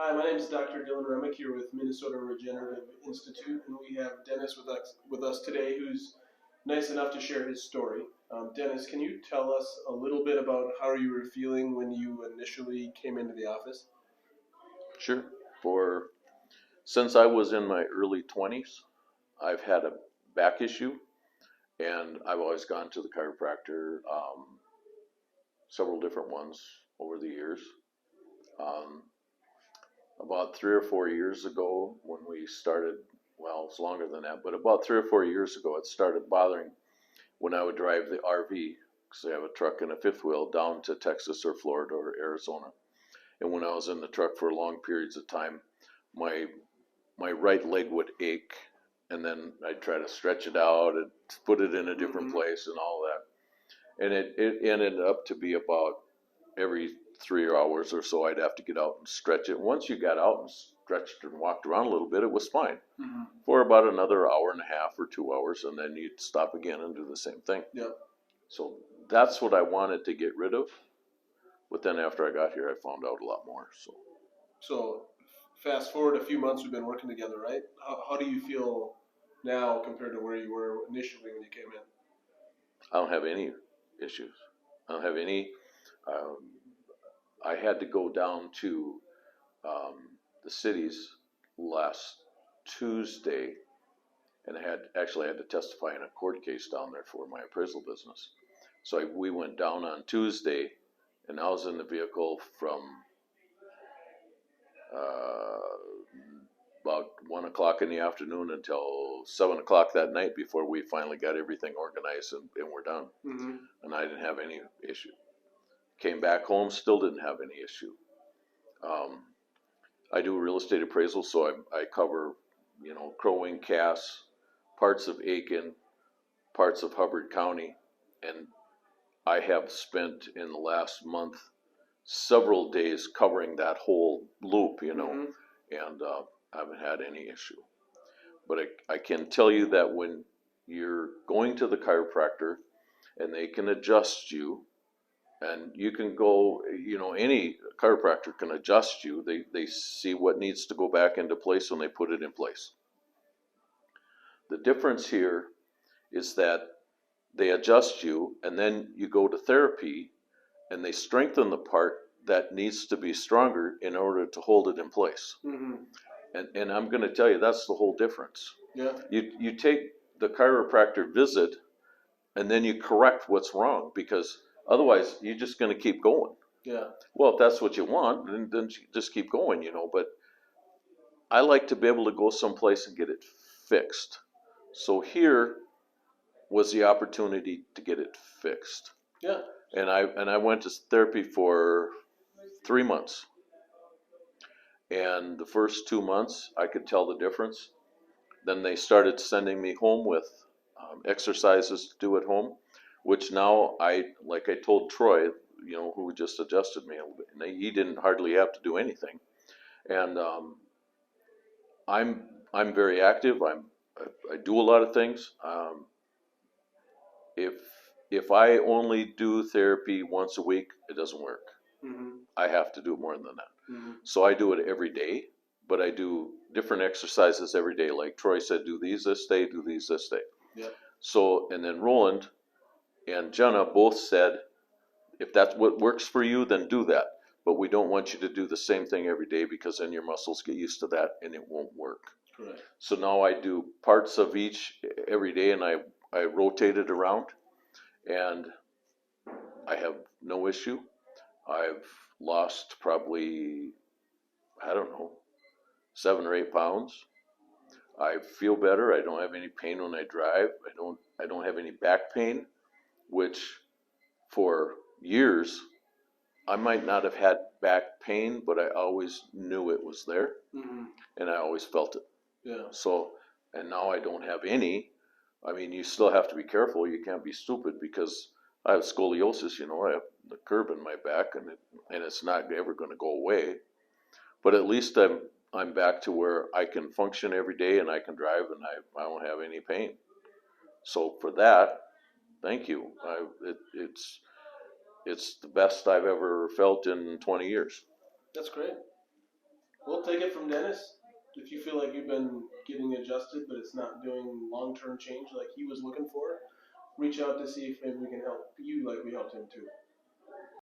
Hi, my name is Dr. Dylan Remick here with Minnesota Regenerative Institute, and we have Dennis with us today, who's nice enough to share his story. Dennis, can you tell us a little bit about how you were feeling when you initially came into the office? Sure. Since I was in my early 20s, I've had a back issue, and I've always gone to the chiropractor, several different ones over the years. Um, about 3 or 4 years ago, when we started, well, it's longer than that, but about 3 or 4 years ago, it started bothering when I would drive the RV, because I have a truck and a fifth wheel, down to Texas or Florida or Arizona. And when I was in the truck for long periods of time, my my right leg would ache, and then I'd try to stretch it out and put it in a different place and all that. And it ended up to be about every 3 hours or so I'd have to get out and stretch it. Once you got out and stretched and walked around a little bit, it was fine for about another hour and a half or 2 hours, and then you'd stop again and do the same thing. Yep. So that's what I wanted to get rid of. But then after I got here, I found out a lot more. So fast forward a few months, we've been working together, right? How do you feel now compared to where you were initially when you came in? I don't have any issues. I don't have any. I had to go down to the cities last Tuesday, and I had to testify in a court case down there for my appraisal business. So we went down on Tuesday, and I was in the vehicle from about 1 o'clock in the afternoon until 7 o'clock that night before we finally got everything organized and we're done. And I didn't have any issue. Came back home, still didn't have any issue. I do real estate appraisal, so I cover, Crow Wing, Cass, parts of Aiken, parts of Hubbard County, and I have spent in the last month several days covering that whole loop, and I haven't had any issue. But I can tell you that when you're going to the chiropractor and they can adjust you, and you can go, any chiropractor can adjust you. They see what needs to go back into place and they put it in place. The difference here is that they adjust you, and then you go to therapy and they strengthen the part that needs to be stronger in order to hold it in place. And I'm going to tell you, that's the whole difference. Yeah. You take the chiropractor visit and then you correct what's wrong, because otherwise you're just going to keep going. Yeah. Well, if that's what you want, then just keep going, But I like to be able to go someplace and get it fixed. So here was the opportunity to get it fixed. Yeah. And I went to therapy for 3 months. And the first 2 months, I could tell the difference. Then they started sending me home with exercises to do at home, which now like I told Troy, who just adjusted me a little bit, and he didn't hardly have to do anything. And I'm very active. I do a lot of things. If I only do therapy once a week, it doesn't work. I have to do more than that. So I do it every day, but I do different exercises every day. Like Troy said, do these this day, do these this day. Yep. So, and then Roland and Jenna both said, if that's what works for you, then do that. But we don't want you to do the same thing every day, because then your muscles get used to that and it won't work. Correct. So now I do parts of each every day, and I rotate it around, and I have no issue. I've lost probably, 7 or 8 pounds. I feel better. I don't have any pain when I drive. I don't have any back pain, which for years I might not have had back pain, but I always knew it was there, and I always felt it. Yeah. So, and now I don't have any. I mean, you still have to be careful. You can't be stupid, because I have scoliosis. I have the curve in my back, and it's not ever going to go away. But at least I'm back to where I can function every day, and I can drive, and I don't have any pain. So for that, thank you. It's the best I've ever felt in 20 years. That's great. We'll take it from Dennis. If you feel like you've been getting adjusted, but it's not doing long-term change like he was looking for, reach out to see if maybe we can help you like we helped him too.